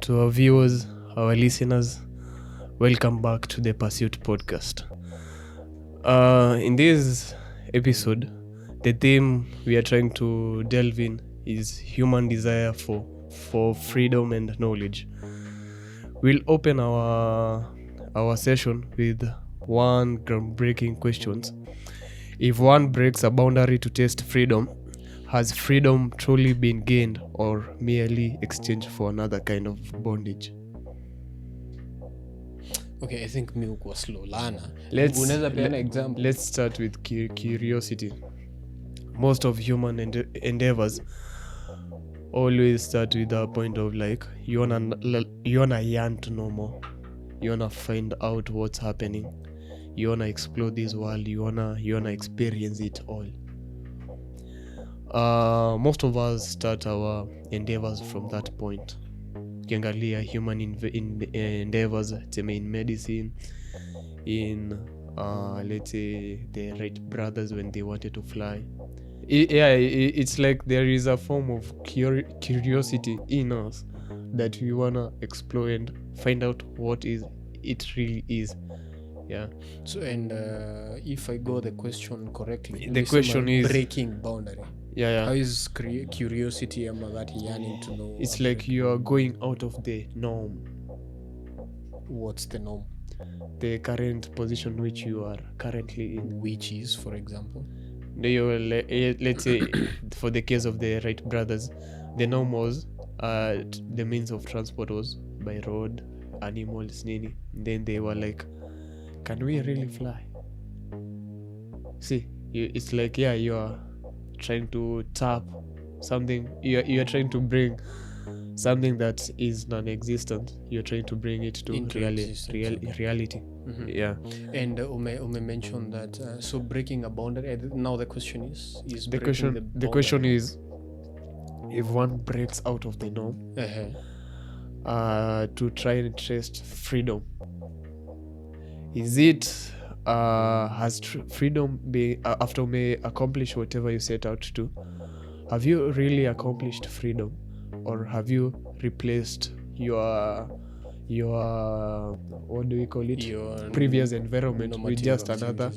To our viewers, our listeners, welcome back to the Pursuit podcast. In this episode, the theme we are trying to delve in is human desire for freedom and knowledge. We'll open our session with one groundbreaking questions. If one breaks a boundary to taste freedom, has freedom truly been gained or merely exchanged for another kind of bondage? Okay, I think mi uko slow lana. Let's Example. Let's start with curiosity. Most of human endeavors always start with a point of like you wanna yearn to know more. You wanna find out what's happening. You wanna explore this world. You wanna experience it all. Most of us start our endeavors from that point. Ukiangalia human endeavors in medicine, in let's say the Wright brothers when they wanted to fly. It's like there is a form of curiosity in us that we wanna explore and find out what it really is. Yeah. So and if I got the question correctly, The question is breaking boundary. Yeah. How is curiosity and that yearning to know? It's like you are going out of the norm. What's the norm? The current position which you are currently in. Which is, for example? Let's say, for the case of the Wright brothers, the norm was the means of transport was by road, animals, nini. Then they were like, can we really fly? See, it's like, you are trying to tap something. You are trying to bring something that is non-existent. You're trying to bring it to reality. Mm-hmm. Yeah. And Ume mentioned that so breaking a boundary. Now the question is the question is, if one breaks out of the norm to try and taste freedom, is it has freedom been after may accomplish whatever you set out to? Have you really accomplished freedom, or have you replaced your what do we call it, your previous environment with just another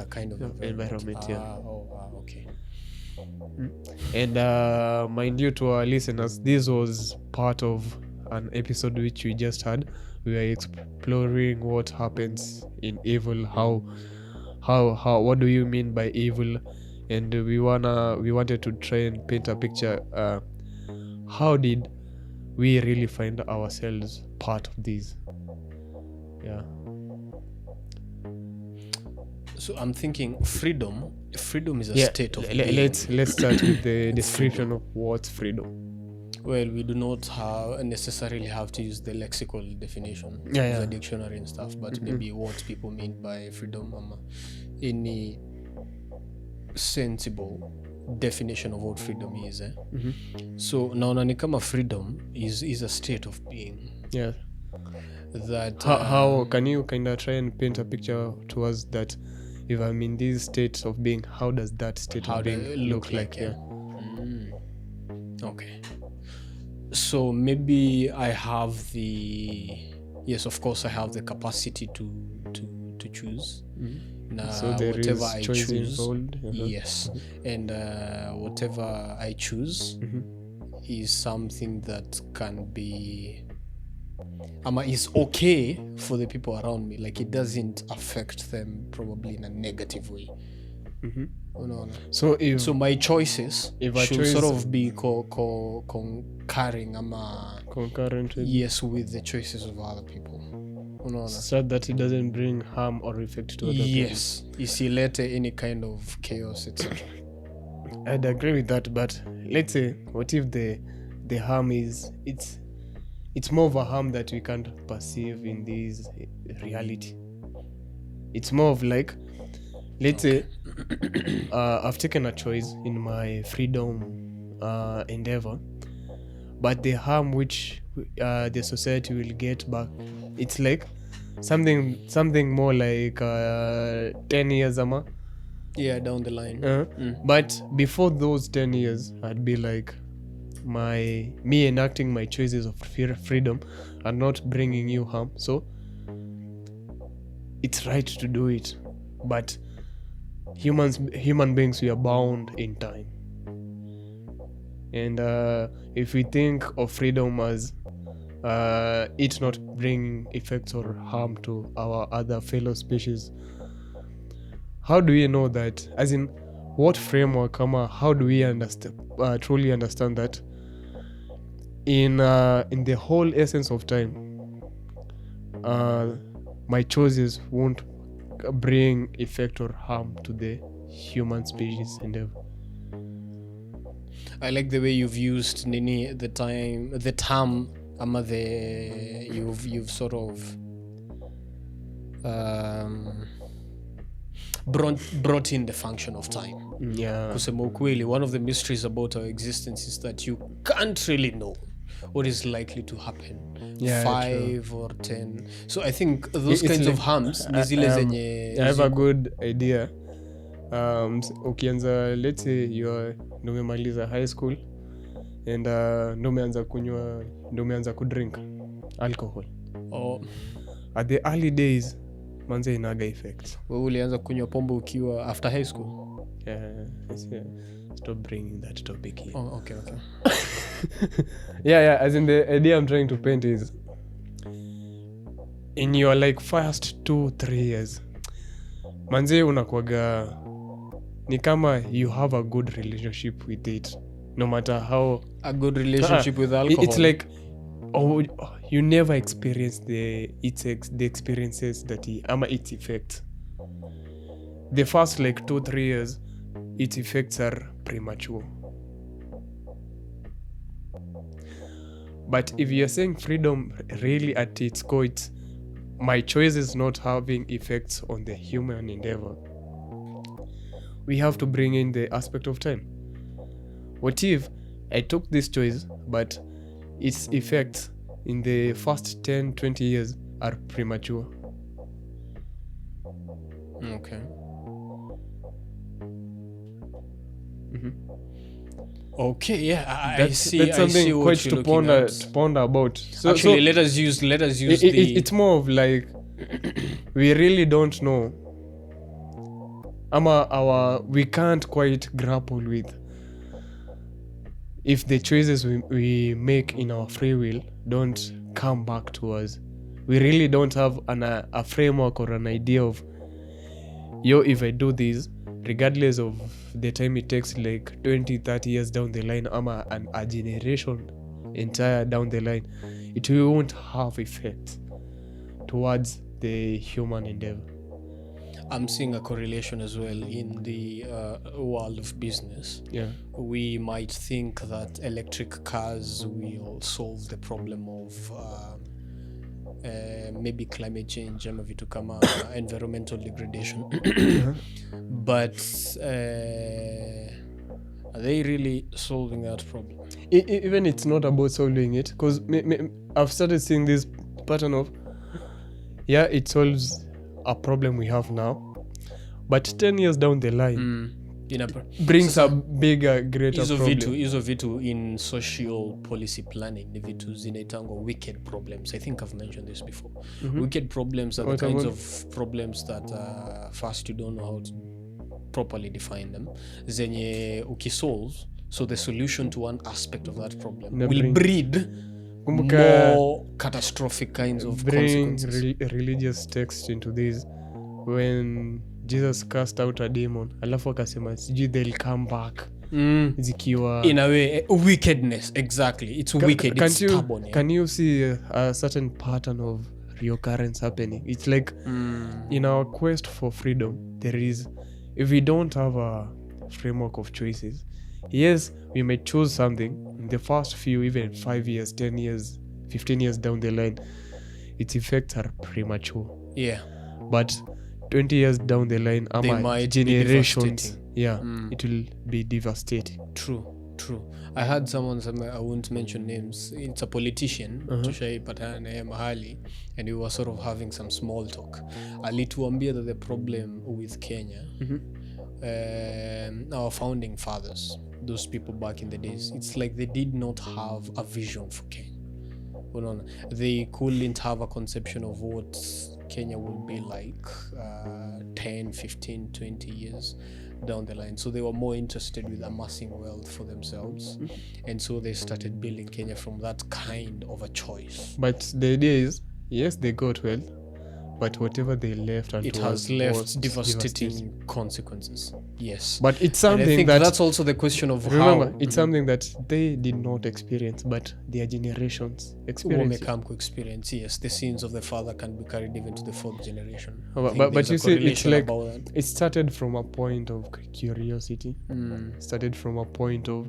kind of environment? Okay. And mind you, to our listeners, this was part of an episode which we just had. We are exploring what happens in evil, how what do you mean by evil, and we wanted to try and paint a picture. How did we really find ourselves part of this? Yeah. So I'm thinking freedom is a state of being. Let's start with the description of what's freedom. Well, we do not necessarily have to use the lexical definition, the dictionary and stuff, but maybe what people mean by freedom, any sensible definition of what freedom is. So now kama freedom is a state of being. Yeah. That how can you kind of try and paint a picture to us that if I'm in this state of being, how does that state of being look like? Yeah. Okay. So maybe I have of course I have the capacity to choose. So there whatever is I choice choose involved. Yes. And whatever I choose is something that can be is okay for the people around me. Like it doesn't affect them probably in a negative way. No. So my choices should sort of be concurring concurrent with, yes, with the choices of other people. So that it doesn't bring harm or effect to other people. Yes. Isilete any kind of chaos, etc. I'd agree with that, but let's say, what if the harm is it's more of a harm that we can't perceive in this reality. It's more of like, let's say I've taken a choice in my freedom endeavor, but the harm which the society will get back, it's like something more like 10 years down the line. But before those 10 years, I'd be like, me enacting my choices of freedom are not bringing you harm, so it's right to do it. But human beings, we are bound in time, and if we think of freedom as it not bringing effects or harm to our other fellow species, how do we know that? As in, what framework, how do we truly understand that in the whole essence of time, my choices won't bring effect or harm to the human species endeavor? I like the way you've used Nini the term you've sort of brought in the function of time. Yeah. Kusema ukweli, one of the mysteries about our existence is that you can't really know what is likely to happen 5 or 10. So I think those kinds of harms ni zile zenye I have a good idea. Ukianza, let's say ndo umemaliza high school and ndo umeanza kudrink alcohol. At the early days, manze inaga effects. Wewe ulianza kunywa pombe ukiwa after high school? Stop bringing that topic here. Okay. yeah, as in the idea I'm trying to paint is, in your like first 2-3 years, manze unakuwaga ni kama you have a good relationship with it, no matter how a good relationship with alcohol. It's like you never experience the experiences that its effects. The first like 2-3 years, its effects are premature. But if you're saying freedom really at its core, it's my choices not having effects on the human endeavor, we have to bring in the aspect of time. What if I took this choice, but its effects in the first 10-20 years are premature? Okay. Okay, yeah, I see. That's something I see quite to ponder about. Actually, let us use it's more of like we really don't know. We can't quite grapple with if the choices we make in our free will don't come back to us. We really don't have a framework or an idea of, if I do this, regardless of the time it takes, like 20-30 years down the line, a generation entire down the line, it won't have effect towards the human endeavor. I'm seeing a correlation as well in the world of business. Yeah. We might think that electric cars will solve the problem of maybe climate change ama vitu kama environmental degradation. But are they really solving that problem? Even it's not about solving it, because I've started seeing this pattern of, it solves a problem we have now, but 10 years down the line brings a bigger, greater problem. Hizo vitu in social policy planning ni vitu zinaitangwa wicked problems. I think I've mentioned this before. Wicked problems are the kinds of problems that first you don't know how to properly define them, zenye ukisolve, so the solution to one aspect of that problem will breed more catastrophic kinds of consequences. Religious text into this, when Jesus cast out a demon, alafu akasema sijui they'll come back zikiwa in a way wickedness. Exactly, it's wicked. It's stubborn. Can you see a certain pattern of reoccurrence happening? It's like in our quest for freedom, there is, if we don't have a framework of choices, yes, we may choose something in the first few, even 5 years, 10 years, 15 years down the line, its effects are premature. Yeah. But 20 years down the line, generations, it will be devastating. True. I had someone, I won't mention names, it's a politician, tushaipatana naye mahali, and we were sort of having some small talk. Alituambia that the problem with Kenya, our founding fathers those people back in the days, it's like they did not have a vision for Kenya. They couldn't have a conception of what Kenya would be like 10, 15, 20 years down the line. So they were more interested with amassing wealth for themselves. And so they started building Kenya from that kind of a choice. But the idea is, yes, they got wealth, but whatever they left, it has left devastating consequences. Yes. But it's And I something think that, that's also the question of remember, how it's something that they did not experience, but their generations experience. Wamekam experience. Yes, the sins of the father can be carried even to the fourth generation. But you see, it's like about that. it started from a point of curiosity. Started from a point of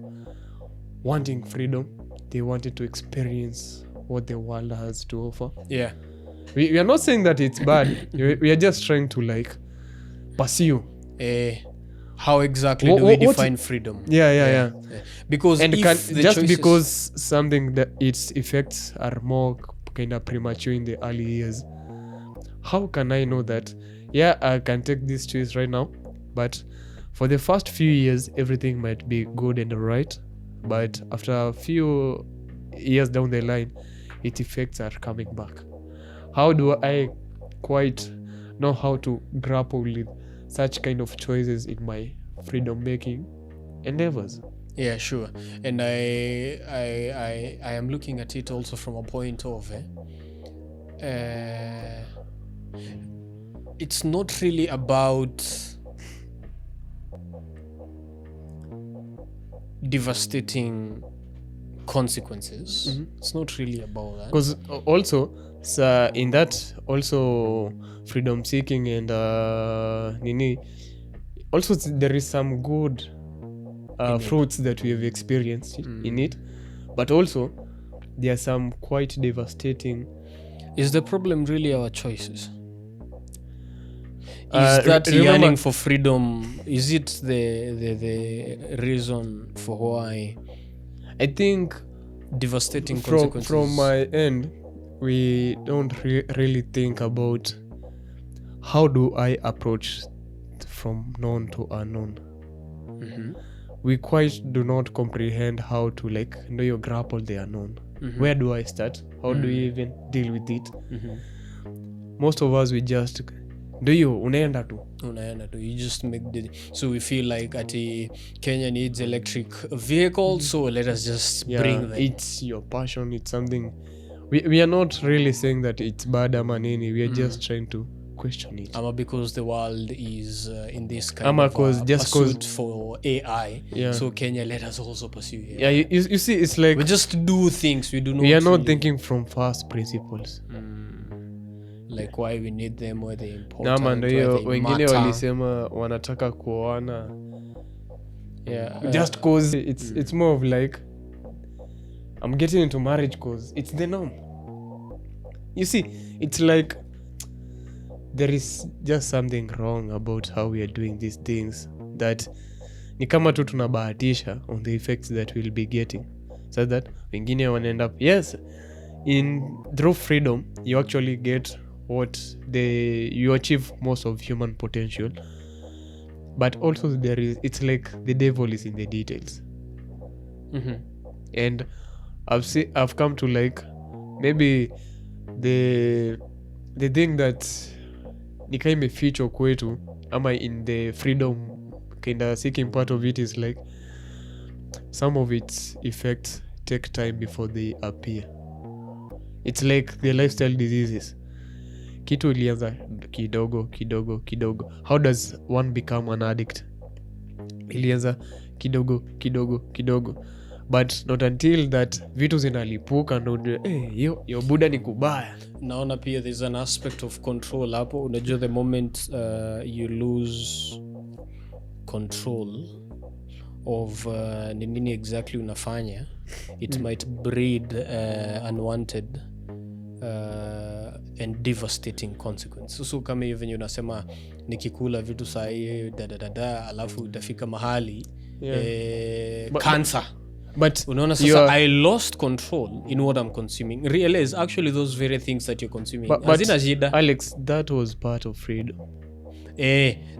wanting freedom. They wanted to experience what the world has to offer. Yeah. We are not saying that it's bad. We are just trying to like pursue. How exactly do we define freedom? Yeah. Because And if the just choices, because something that its effects are more kind of premature in the early years, how can I know that? Yeah, I can take this choice right now, but for the first few years, everything might be good and right, but after a few years down the line, its effects are coming back. How do I quite know how to grapple with such kind of choices in my freedom making endeavors? Yeah, sure. And I am looking at it also from a point of it's not really about devastating consequences. It's not really about that. Because also in that also freedom seeking and also there is some good fruits that we have experienced in it, but also there are some quite devastating. Is the problem really our choices? Is that remember, yearning for freedom, is it the reason for why I think devastating consequences? From my end, we don't really think about how do I approach from known to unknown. We quite do not comprehend how to grapple the unknown. Where do I start? How do you even deal with it? Most of us, we just unaenda tu, you just make so we feel like Kenya needs electric vehicles, so let us just bring them. It's your passion, it's something. We are not really saying that it's bad ama nini, we are just trying to question it. Because the world is in this kind of pursuit for AI, so Kenya, let us also pursue AI. Yeah, you see, it's like we just do things, we are not thinking from first principles. Like why we need them, why they important, nama ndo hiyo wengine matter. Walisema wanataka kuoana just cause it's more of like I'm getting into marriage cause it's the norm. You see, it's like there is just something wrong about how we are doing these things, that ni kama tu tunabahatisha on the effects that we'll be getting, so that wengine wanaend up, yes, through freedom you actually get what you achieve most of human potential, but also it's like the devil is in the details. And I've come to like maybe the thing that nika imefichwa kwetu ama in the freedom kinda seeking part of it is like some of its effects take time before they appear. It's like the lifestyle diseases. Kitu ilianza kidogo. How does one become an addict? Ilianza kidogo. But not until that vitu zinalipuka ndo yo buda ni kubaya. Naona pia there's an aspect of control hapo. Unajua the moment you lose control of nini exactly unafanya, it might breed unwanted and devastating consequences. So kama hivi unasema nikikula vitu sahi alafu utafika mahali cancer. But unaona sasa I lost control in what I'm consuming. Realize actually those very things that you're consuming hazina shida. Alex, that was part of freedom.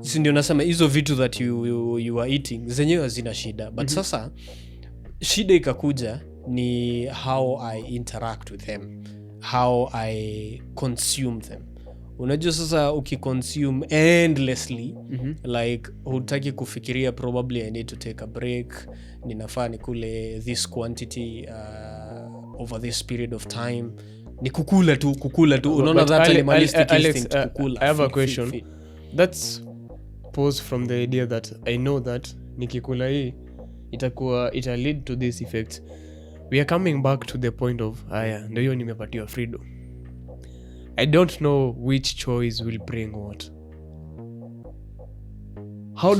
si ndio nasema hizo vitu that you are eating zenyewe hazina shida but sasa shida ikakuja ni how I interact with them, how I consume them. Unajua sasa ukiconsume endlessly like hutaki kufikiria probably I need to take a break, ninafaa nikule this quantity over this period of time, ni kukula tu unaona that animalistic instinct kukula. I have a question. That's pose from the idea that I know that nikikula hii ita lead to this effect. We are coming back to the point of ndio hiyo nimepatiwa freedom. I don't know which choice will bring what. How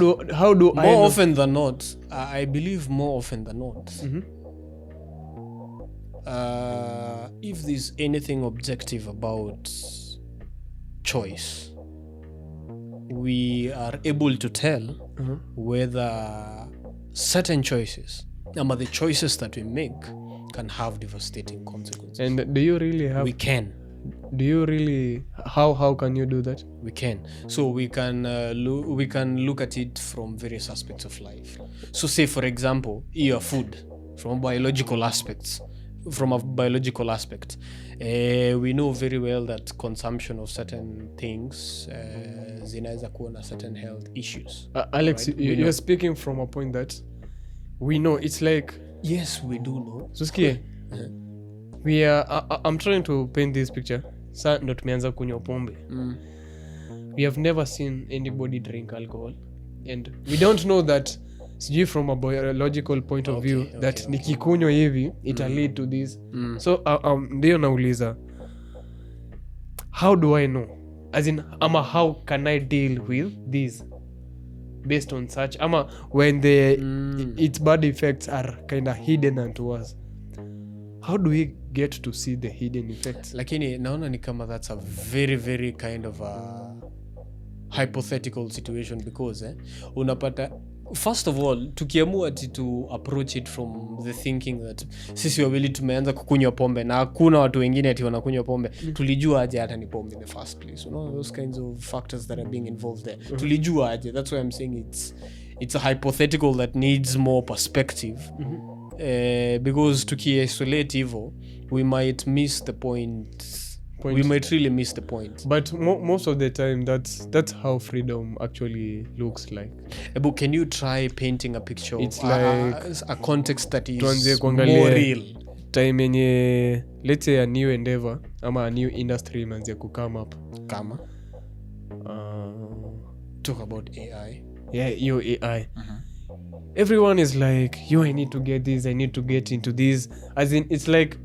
do more I often than not, I believe more often than not. If there's anything objective about choice, we are able to tell whether certain choices, the choices that we make, can have devastating consequences. And do you really have? We can. Do you really? How can you do that? We can. So we can look at it from various aspects of life. So say for example, your food from biological aspects. From a biological aspect, we know very well that consumption of certain things zinaweza kuwa na certain health issues. Alex, right? You're speaking from a point that we know. It's like, yes, we do know. So skie, we are. I'm trying to paint this picture. Sa ndo tumeanza kunywa pombe. We have never seen anybody drink alcohol, and we don't know that. Sijui from a biological point of view that nikikunywa hivi ita lead to this. So ndio nauliza, how do I know? As in, how can I deal with this based on such? When its bad effects are kind of hidden unto us, how do we get to see the hidden effects? Lakini naona ni kama that's a very very kind of a hypothetical situation because unapata, first of all, tukiamua to approach it from the thinking that sisi wawili tumeanza kukunywa pombe na hakuna watu wengine ati wanakunywa pombe, tulijua aje hata ni pombe in the first place? You know, those kinds of factors that are being involved there. Tulijua aje? That's why I'm saying it's a hypothetical that needs more perspective. Because tuki-isolate hivyo, we might miss the point. We might really miss the point. But most of the time, that's how freedom actually looks like. But can you try painting a picture it's of like a context that is more real? Time yenye, let's say a new endeavor ama a new industry imeanza kukama up. Kama? Talk about AI. Yeah, your AI. Everyone is like, I need to get this, I need to get into this. As in, it's like,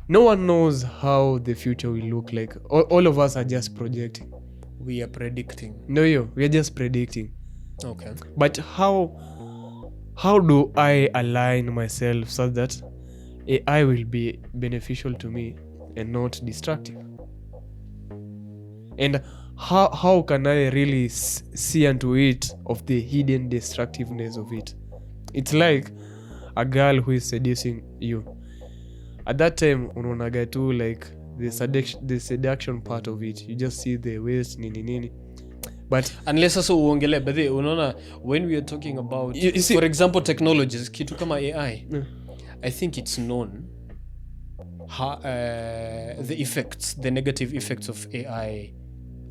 no one knows how the future will look like. All of us are just projecting. We are predicting. No, we are just predicting. Okay. But how do I align myself so that AI will be beneficial to me and not destructive? And how can I really see into it of the hidden destructiveness of it? It's like a girl who is seducing you. At that time, unaonaga tu like the seduction part of it. You just see the waist, nini. But unless also uongele, but unaona, when we are talking about, you see, for example, technologies, kitu kama AI, I think it's known how, the negative effects of AI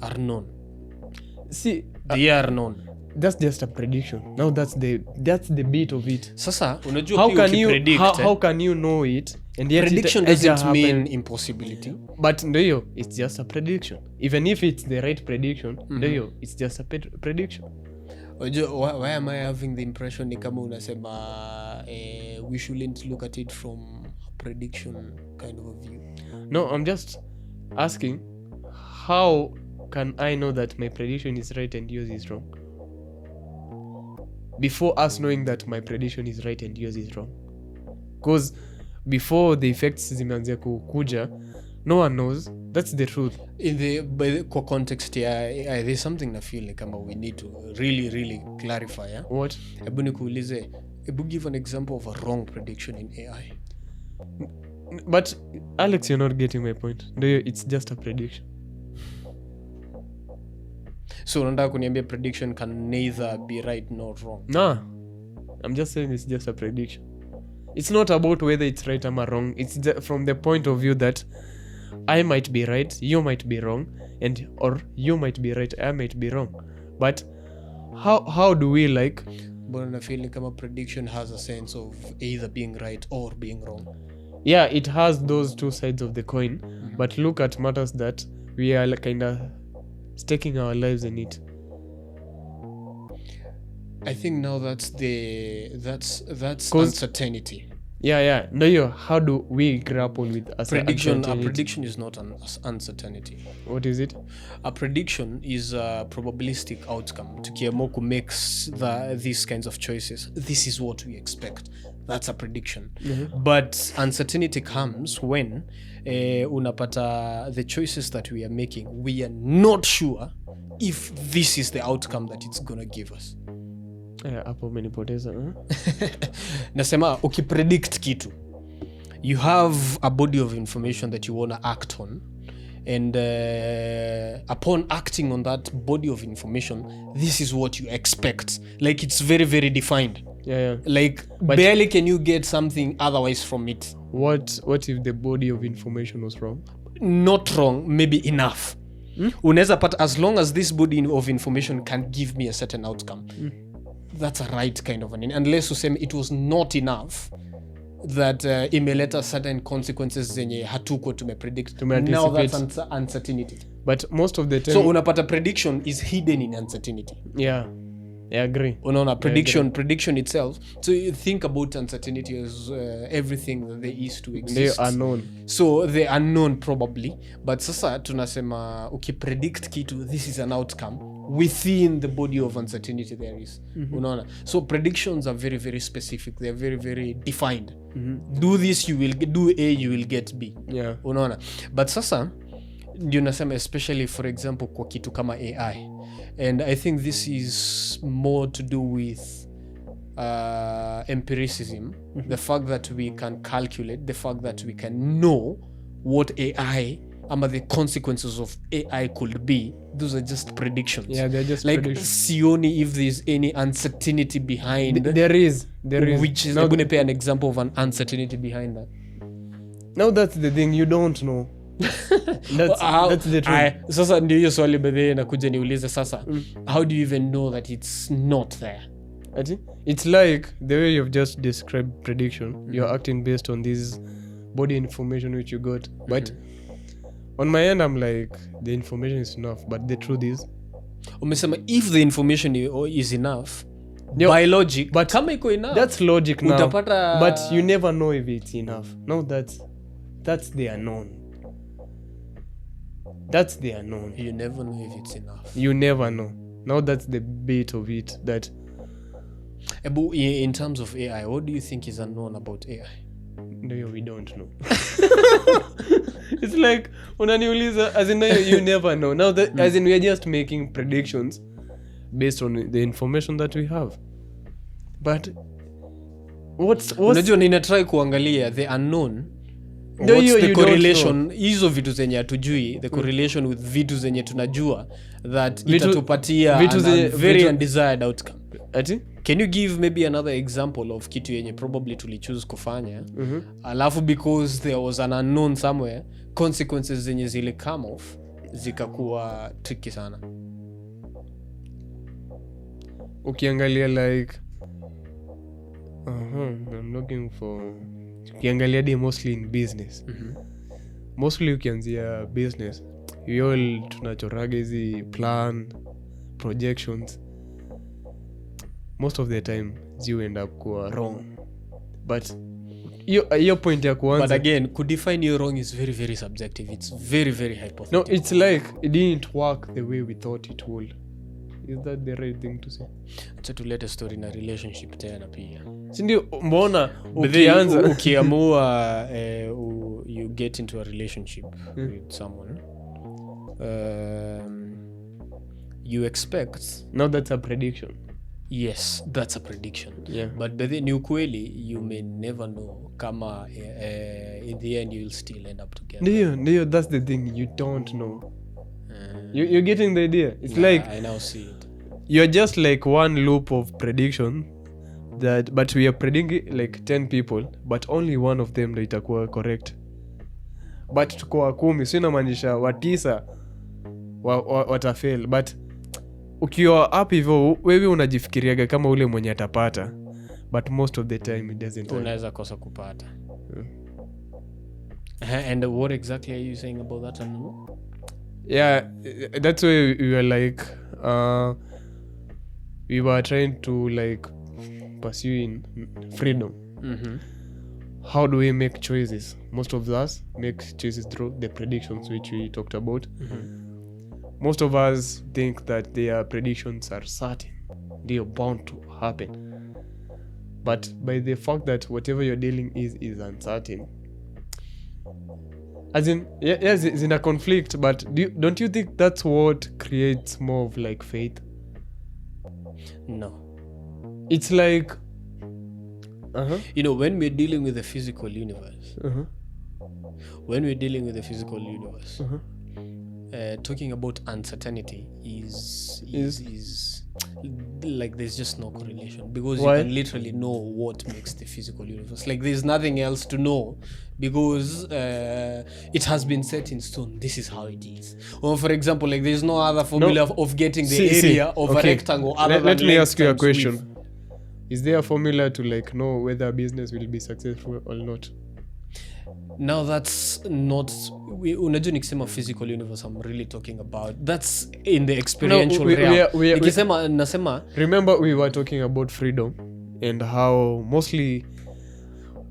are known. See, they are known. That's just a prediction. Now that's the bit of it. Sasa unajua how can you know it? And yet prediction doesn't mean impossibility. But ndio, it's just a prediction. Even if it's the right prediction, ndio, it's just a prediction. Why am I having the impression ni kama unasema we shouldn't look at it from a prediction kind of a view? No, I'm just asking, how can I know that my prediction is right and yours is wrong? Before us knowing that my prediction is right and yours is wrong. Because before the effects zimeanzia kukuja, no one knows. That's the truth. In the context here, there's something I feel like we need to really, really clarify. Yeah? What? Ebu nikuulize, give an example of a wrong prediction in AI. But Alex, you're not getting my point. It's just a prediction. So unataka kuniambia prediction can neither be right nor wrong? Nah, I'm just saying it's just a prediction. It's not about whether it's right or wrong. It's from the point of view that I might be right, you might be wrong, or you might be right, I might be wrong. But how do we like? But I feel like a prediction has a sense of either being right or being wrong. Yeah, it has those two sides of the coin. But look at matters that we are kind of staking our lives in it. I think now that's uncertainty. Yeah. No, how do we grapple with prediction? A prediction is not an uncertainty. What is it? A prediction is a probabilistic outcome. Tukiamua ku make these kinds of choices, this is what we expect. That's a prediction. But uncertainty comes when unapata the choices that we are making, we are not sure if this is the outcome that it's gonna give us. Hapo umenipoteza. Nasema ukipredict kitu, you have a body of information that you want to act on, and upon acting on that body of information, this is what you expect. Like it's very, very defined. Yeah. Like but barely can you get something otherwise from it. What if the body of information was wrong? Not wrong, maybe enough. Unaweza pata, as long as this body of information can give me a certain outcome, that's a right kind of an, unless you say it was not enough that imeleta certain consequences zenye hatuko tumepredict. Now that's uncertainty. But most of the time, so unapata prediction is hidden in uncertainty. Yeah, I agree. Unaona prediction itself. So you think about uncertainty as everything that there is to exist. They are known. So they are known probably, but sasa tunasema ukipredict kitu, this is an outcome within the body of uncertainty there is. Unaona. So predictions are very, very specific. They are very, very defined. Do this, you will do A, you will get B. Yeah. Unaona. But sasa ndio nasema, especially for example kwa kitu kama AI, and I think this is more to do with empiricism, the fact that we can calculate, the fact that we can know what AI ama the consequences of AI could be. Those are just predictions. Yeah, they're just like predictions. sioni if there's any uncertainty behind. There is. Which is, I'm going to pay an example of an uncertainty behind that. Now that's the thing, you don't know. That's the truth. Sasa ndio hiyo swali bedhe nakuja niulize sasa. How do you even know that it's not there? It's like the way you've just described prediction. You're acting based on this body information which you got. But on my end, I'm like, the information is enough. But the truth is, umesema if the information is enough, by logic, but kama iko enough, that's logic now. Utapata... But you never know if it's enough. No, that's the unknown. That's the unknown. You never know if it's enough. You never know. Now that's the bit of it. That in terms of AI, what do you think is unknown about AI? No, we don't know. It's like unaniuliza, as in you never know. Now that as in we are just making predictions based on the information that we have. But what's unajua nina try kuangalia the unknown. What's the correlation hizo vitu zenye hatujui, the correlation with vitu zenye tunajua that itatupatia a very undesired outcome. Can you give maybe another example of kitu yenye probably tulichoose kufanya alafu because there was an unknown somewhere, consequences zenye zile come off zikakuwa tricky sana? Ukiangalia like I'm looking for ukiangalia mostly in business. Mostly ukianzia business, we all tunachoraga hizi plan projections. Most of the time you end up kuwa wrong. But your point ya kuanza, but again, could define you wrong is very, very subjective. It's very, very hypothetical. No, it's like it didn't work the way we thought it would. Is that the right thing to say? Acha tulete story na relationship tena pia. Si ndio mbona ukianza ukiamua you get into a relationship with someone, you expect, now that's a prediction. Yes, that's a prediction. Yeah. But then ni ukweli, you may never know kama in the end you'll still end up together. Ndio, that's the thing, you don't know. You're getting the idea. It's Yeah, like I now see it. you're just like one loop of prediction but we are predicting like 10 people but only one of them ndo itakuwa correct, but tuko 10 sio inamaanisha watisa watafail, but ukiwa up hivyo wewe unajifikiriaga kama ule mwenye atapata, but most of the time it doesn't. Unaweza kosa kupata. And what exactly are you saying about that? Yeah, that's why we were like we were trying to like pursuing freedom. How do we make choices? Most of us make choices through the predictions which we talked about. Most of us think that their predictions are certain, they are bound to happen, but by the fact that whatever you're dealing is uncertain, as in yes, it's in a conflict, but don't you think that's what creates more of like faith? No. It's like you know, when we're dealing with the physical universe, talking about uncertainty is like there's just no correlation, because Why? you can literally know what makes the physical universe. Like there's nothing else to know, because it has been set in stone. This is how it is. Or for example, like there's no other formula of getting the area of a rectangle other than let me length ask you a times question. width. Is there a formula to like know whether a business will be successful or not? Now that's not, unajua nikisema physical universe, I'm really talking about that's in the experiential realm. Nikisema nasema, remember we were talking about freedom and how mostly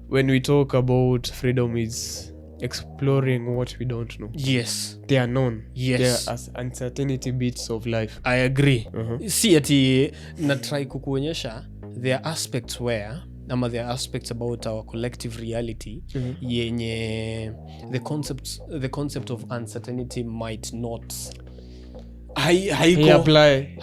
when we talk about freedom is exploring what we don't know. yes, They are known. Yes. They are as uncertainty bits of life. I agree. Si ati na try kukuonyesha there are aspects where ama there are aspects about our collective reality yenye the concept of uncertainty might not apply.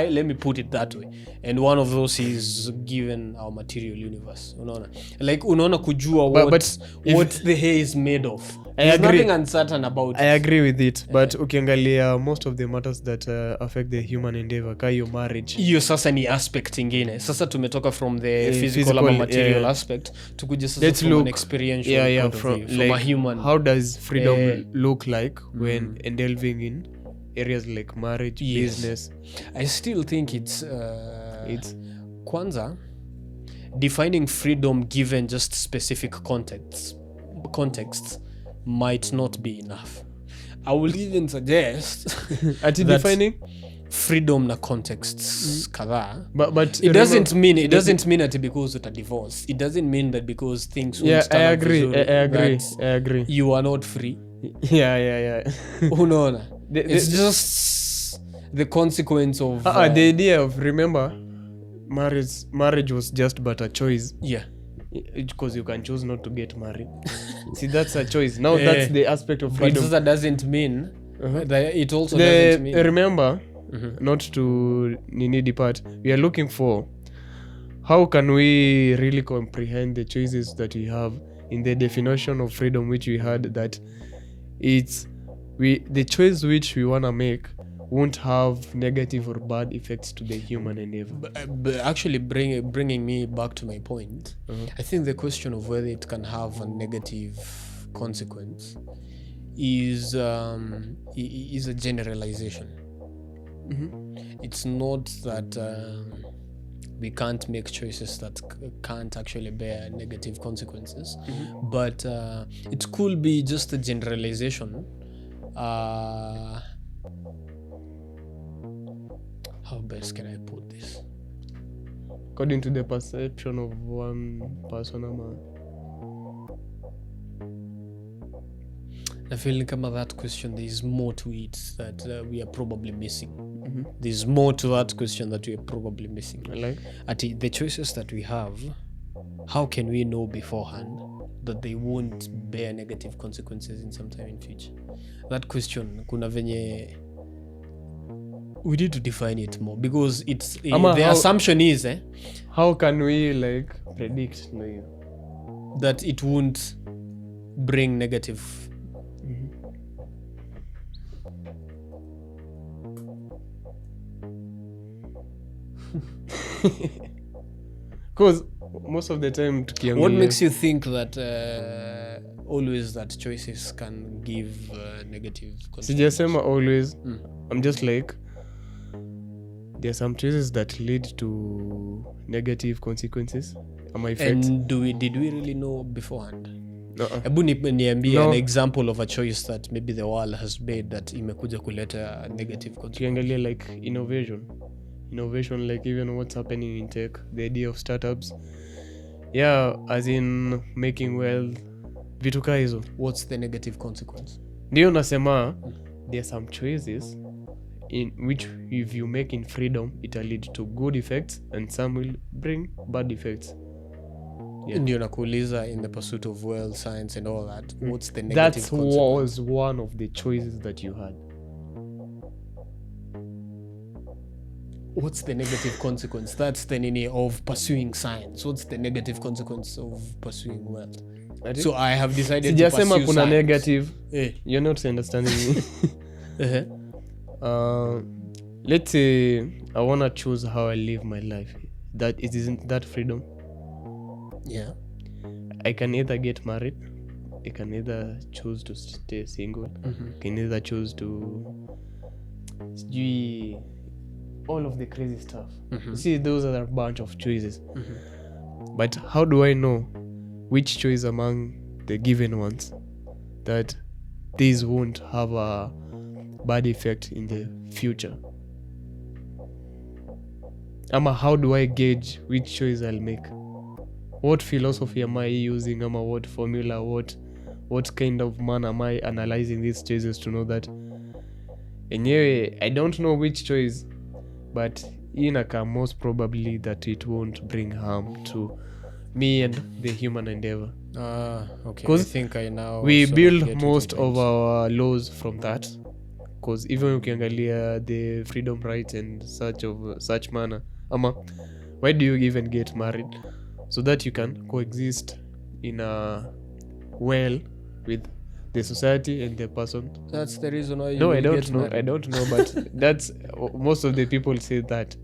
Let me put it that way. And one of those is given our material universe. Unaona, like unaona kujua what the hair is made of. There's nothing uncertain about I agree with it, but ukiangalia most of the matters that affect the human endeavor, ka your marriage, hiyo sasa ni aspect ingine. Sasa tumetoka from the physical ama material aspect tukuja sasa from an experiential point of view, from like, a human. how does freedom look like when delving in areas like marriage, business? I still think it's kwanza defining freedom given just specific contexts might not be enough. I will even suggest at defining freedom na contexts kadhaa, but it doesn't mean that because uta divorce, it doesn't mean that because things won't stand I up vizuri, agree that you are not free. yeah Unaona, it's just the consequence of the idea of, remember, marriage was just but a choice, because you can choose not to get married. See, that's a choice. Now that's the aspect of freedom, but that doesn't mean that it also doesn't mean, remember, not to depart, we are looking for how can we really comprehend the choices that we have in the definition of freedom which we had, that it's the choice which we want to make won't have negative or bad effects to the human endeavor. But actually bringing me back to my point, I think the question of whether it can have a negative consequence is a generalization. It's not that we can't make choices that can't actually bear negative consequences, but it could be just a generalization. How best can I put this? According to the perception of one person, I feel kama that question, there is more to it that we are probably missing. There's more to that question that we are probably missing. Like At the choices that we have, how can we know beforehand that they won't bear negative consequences in some time in future? That question, kuna venye we need to define it more, because it's the assumption is how can we like predict that it won't bring negative. Because most of the time What tukiangalia makes you think that always that choices can give negative consequences? sijasema always. I'm just like there are some choices that lead to negative consequences ama effects. And did we really know beforehand? Uh-uh. Niambie No. an example of a choice that maybe the world has made that imekuja kuleta negative consequences. Tukiangalia like innovation, like even what's happening in tech, the idea of startups, as in making wealth, vitu kaa hizo. What's the negative consequence? Ndio nasema there are some choices in which if you make in freedom it'll lead to good effects and some will bring bad effects. Ndio nakuuliza, in the pursuit of wealth, science and all that, what's the negative That consequence? was one of the choices that you had. What's the negative consequence? That's the nini of pursuing science. What's the negative consequence of pursuing wealth? So I have decided to sijasema pursue kuna science. negative. Eh. You're not understanding me. Let's say I want to choose how I live my life. That it isn't that freedom. Yeah. I can either get married, I can either choose to stay single, I can either choose to all of the crazy stuff. You see, those are a bunch of choices. But how do I know which choice among the given ones that these won't have a bad effect in the future? Ama how do I gauge which choice I'll make? What philosophy am I using? Ama what formula? What kind of man am I analyzing these choices to know that? Anyway, I don't know which choice, but inaka most probably that it won't bring harm to me and the human endeavor. Okay. I 'Cause think I now We sort of build get most what you of meant. our laws from that. Because even ukiangalia the freedom rights and such manner, ama why do you even get married? So that you can coexist in a well with the society and the person. That's the reason why you No, I will don't get know. married. I don't know, but that's most of the people say that.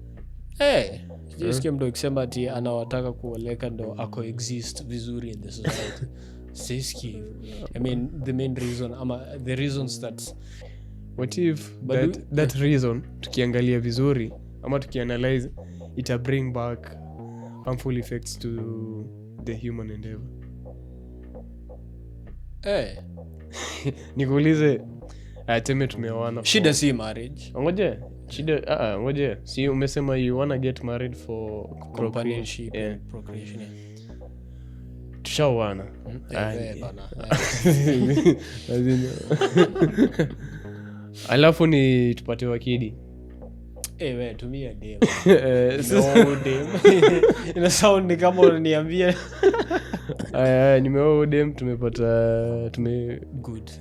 Hey, sijasikia mtu akisema ati anawataka kuoleka ndo ako exist vizuri in the society. Sijasikia. I mean, the main reason ama the reasons that What if But that reason tukiangalia vizuri ama tukianalyze ita bring back harmful effects to the human endeavor? Nikuulize, ateme tumeoana. Shida si marriage. Ngoje. Si umesema you wanna get married for Companionship Yeah. and procreation. Yeah. Tushaoana. Bana. Alafu ni tupate wakidi. We tumia dem. No dem. Ina sound ni kama unaniambia. Nimeoa dem, tumepata Good.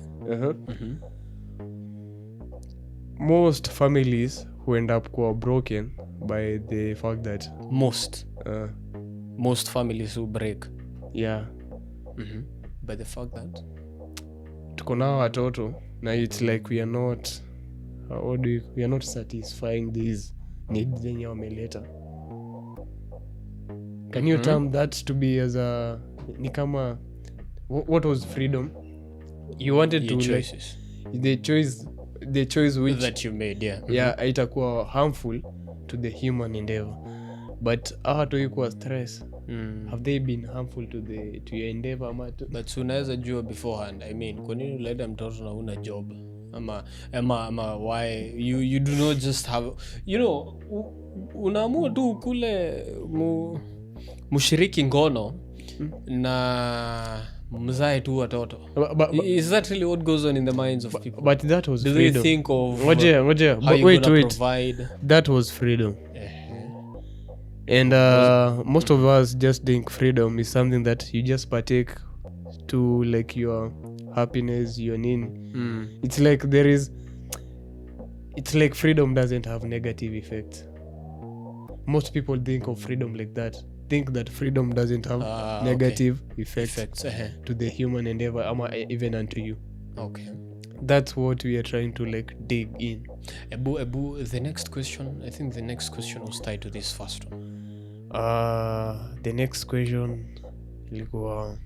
Most families who end up kuwa broken by the fact that most families will break. By the fact that tuko nao watoto na it's like we are not satisfying these needs zenye wameleta. Can you term that to be as a ni kama what was freedom? You wanted to choices. Like, the choice which that you made, itakuwa harmful to the human endeavor, but hawatoikuwa stress. Have they been harmful to your endeavor? But unaweza jua beforehand. I mean, kwa nini uleta mtoto na una job? Ama why you do not just have, unaamua tu kule mushiriki ngono na mzae tu watoto. Is that really what goes on in the minds of people? But that was do freedom. they think of Ngoja. how you Wait. provide? That was freedom. And most of us just think freedom is something that you just partake to, like, your happiness, your need. It's like freedom doesn't have negative effects. Most people think of freedom like that. Think that freedom doesn't have negative effects to the human endeavor, even unto you. Okay. That's what we are trying to like dig in. Ebu, the next question, I think the next question was tied to this first one. The next question ilikuwa,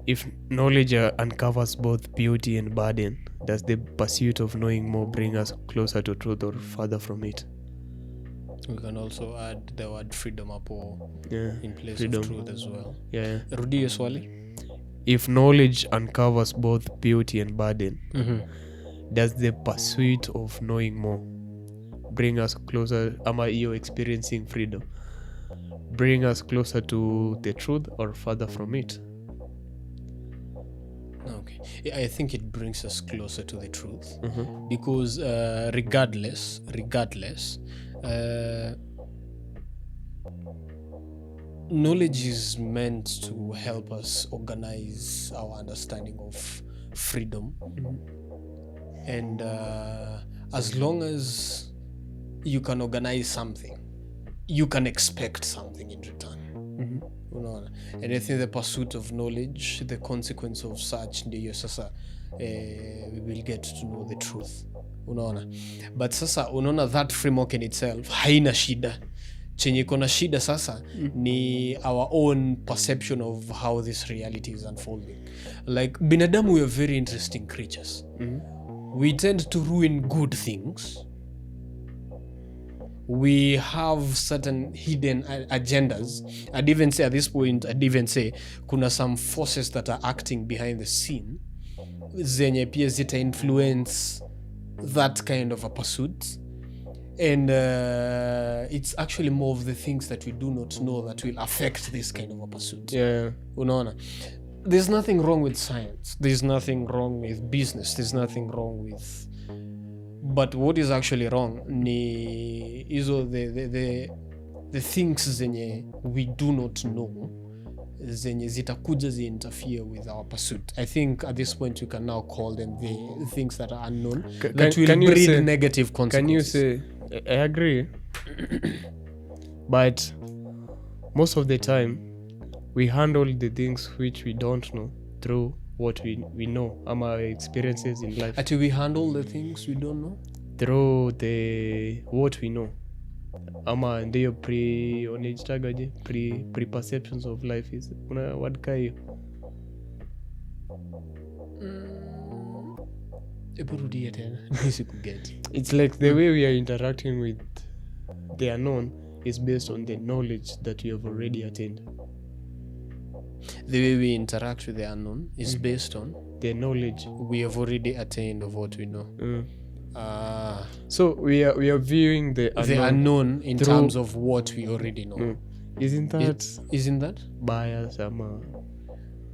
if knowledge uncovers both beauty and burden, does the pursuit of knowing more bring us closer to truth or further from it? We can also add the word freedom up in place freedom. of truth as well. Yeah. Rudi hiyo swali. If knowledge uncovers both beauty and burden, does the pursuit of knowing more bring us closer, ama you experiencing freedom, bring us closer to the truth or further from it? Okay, I think it brings us closer to the truth, because regardless, knowledge is meant to help us organize our understanding of freedom, and as long as you can organize something, you can expect something in return. And I think the pursuit of knowledge, the consequence of such, ndiyo sasa we will get to know the truth. Unaona, but sasa unaona that framework in itself haina shida. Chenye iko na shida sasa ni our own perception of how this reality is unfolding. Like binadamu, we are very interesting creatures. We tend to ruin good things. We have certain hidden agendas. I'd even say at this point, kuna some forces that are acting behind the scene zenye pia zita influence that kind of a pursuit. And it's actually more of the things that we do not know that will affect this kind of a pursuit. Yeah. Unaona, there's nothing wrong with science, there's nothing wrong with business, there's nothing wrong with, but what is actually wrong ni hizo the things zenye we do not know, zenye zitakuja zi interfere with our pursuit. I think at this point we can now call them the things that are unknown, that will breed negative consequences. Can you say, I agree, but most of the time we handle the things which we don't know through what we know, our experiences in life. Until we handle the things we don't know through the what we know, ama ndio pre-perceptions of life is kuna word ka hiyo. Eburudia tena nisikuget. It's like the way we are interacting with the unknown is based on the knowledge that we have already attained. The way we interact with the unknown is based on the knowledge we have already attained of what we know. So we are viewing the unknown in terms of what we already know. Isn't that bias?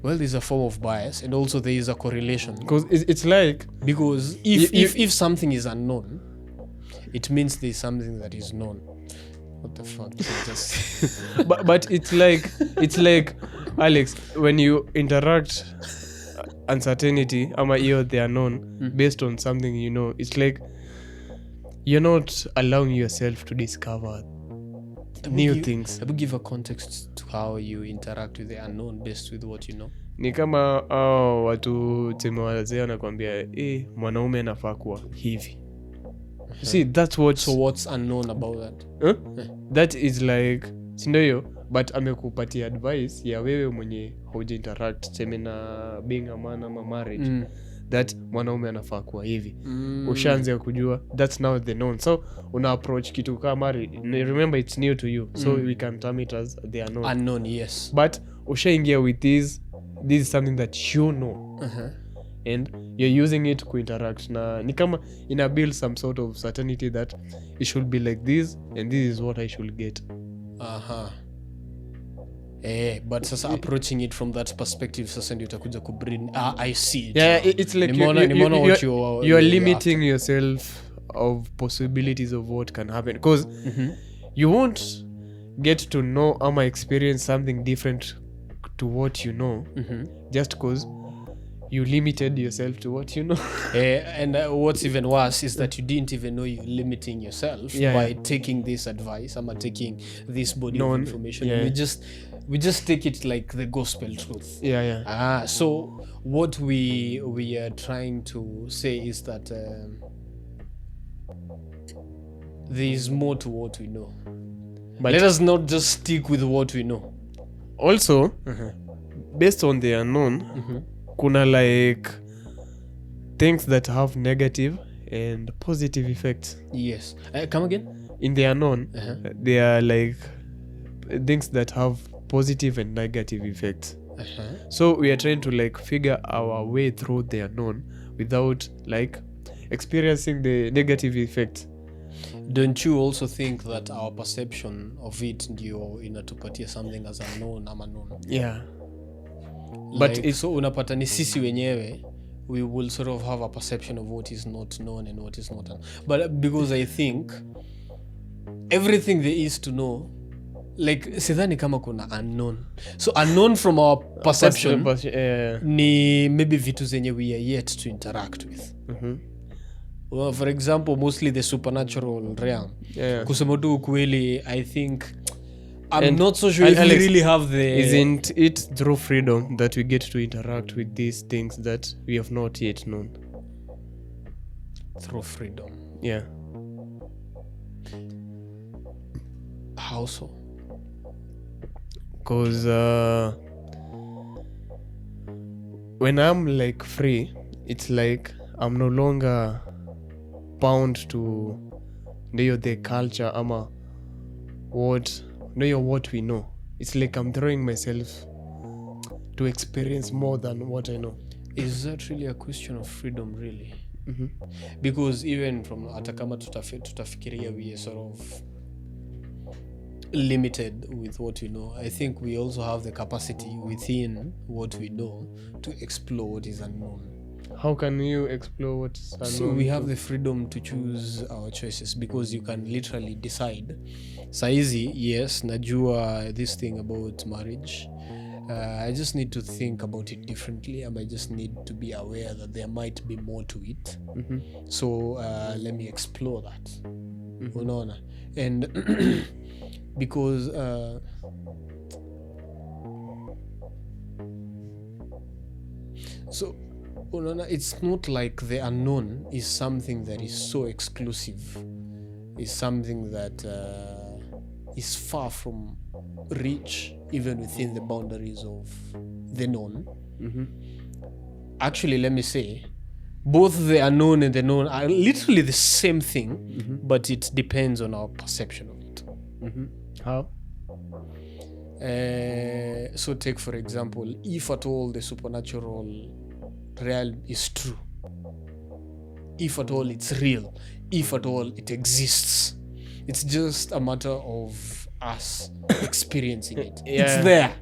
Well, there's a form of bias, and also there is a correlation. Because it's like, because if something is unknown, it means there's something that is known. What the fuck? but it's like Alex, when you interact uncertainty, you're the unknown, based on something you know, it's like you're not allowing yourself to discover new things. I will give a context to how you interact with the unknown based with what you know. Ni kama watu teme wazee wanakuambia mwanaume anafaa kuwa hivi. See, that's what. So what's unknown about that? That is like, sindo hiyo, but amekupatia advice ya wewe mwenye hauja interact teme na being a man ama marriage, that mwanaume anafaa kuwa hivi. Ushaanza kujua, that's now the known. So una approach kitu kama marriage, remember it's new to you, so we can term it as the unknown, yes. But ushaingia with this is something that you know. And you're using it to interact na ni kama ina build some sort of certainty that it should be like this and this is what I should get. But sasa approaching it from that perspective, sasa ndio utakuja kubring I see it. Yeah, it's like you're limiting yourself of possibilities of what can happen, because you won't get to know experience something different to what you know, just because you limited yourself to what you know. And what's even worse is that you didn't even know you're limiting yourself by taking this advice. I'm taking this body of information. And we just take it like the gospel truth. So what we are trying to say is that there is more to what we know. But let us not just stick with what we know. Also, based on the unknown, kuna like things that have negative and positive effects. Yes. Come again? In the unknown, there are like things that have positive and negative effects. So we are trying to like figure our way through the unknown without like experiencing the negative effects. Don't you also think that our perception of it ndio inatupatia something as unknown ama known? Yeah. Like, but so unapata ni sisi wenyewe we will sort of have a perception of what is not known and what is not known. But because I think everything there is to know, like sidhani kama kuna unknown. So unknown from our perception ni maybe vitu zenye we are yet to interact with. Well, for example, mostly the supernatural realm. Kusema tu ukweli, I think I'm not so sure if we really have the... Isn't it through freedom that we get to interact with these things that we have not yet known? Through freedom? Yeah. How so? Because when I'm like free, it's like I'm no longer bound to the culture ama what we know. It's like I'm throwing myself to experience more than what I know. Is that really a question of freedom, really? Because even from atakama tutafikiria we are sort of limited with what we know, I think we also have the capacity within what we know to explore what is unknown. How can you explore what's unknown? So we have the freedom to choose our choices because you can literally decide. Saizi, yes, najua this thing about marriage. I just need to think about it differently. I just need to be aware that there might be more to it. So let me explore that. Unaona? And because so it's not like the unknown is something that is so exclusive. It's something that is far from reach even within the boundaries of the known. Actually, let me say both the unknown and the known are literally the same thing, but it depends on our perception of it. How? So take for example, if at all the supernatural realm is true, if at all it's real, if at all it exists, it's just a matter of us experiencing it. It's there.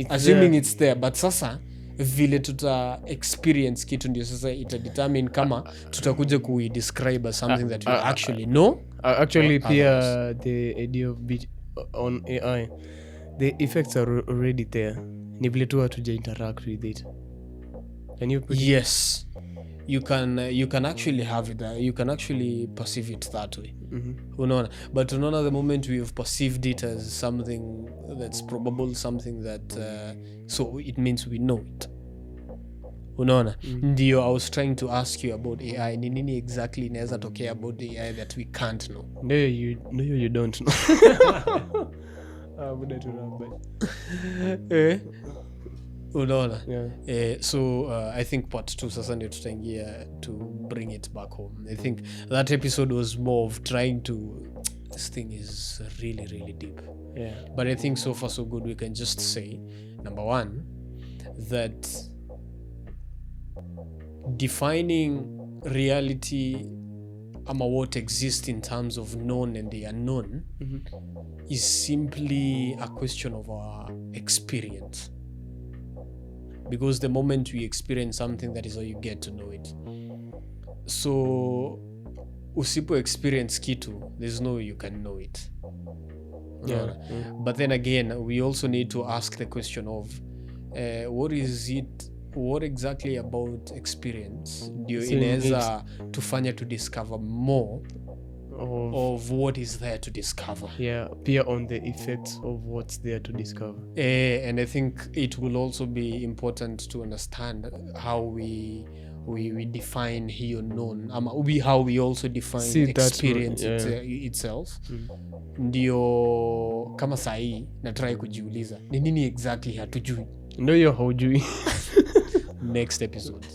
Assuming there. It's there, but sasa vile tuta experience kitu ndio sasa ita determine kama tutakuja kuidescribe as something that we actually know. Actually pia the idea of on AI, the effects are already there. Ni vile tu hatuja interact with it. Can you put yes. You can actually have it. You can actually perceive it that way. Unaona, but unaona the moment we have perceived it as something that's probable, something that so it means we know it. Unaona, ndio I was trying to ask you about AI. Ni nini exactly inaweza tokea about the AI that we can't know? No, you don't know. Unaona? So I think part 2 sasa ndio tutaingia to bring it back home. I think that episode was more of trying to, this thing is really, really deep. But I think so far so good. We can just say, number 1, that defining reality ama what exists in terms of known and the unknown is simply a question of our experience. Because the moment we experience something, that is how you get to know it. So usipo experience kitu, there's no way you can know it. But then again, we also need to ask the question of what is it what exactly about experience ndio So inaweza tufanya to discover more of what is there to discover. Yeah, peer on the effects of what's there to discover. And I think it will also be important to understand how we define hiyo known how we also define experience itself. Ndio kama sahii natrai kujiuliza ni nini exactly hatujui. Ndio hiyo haujui. Next episode.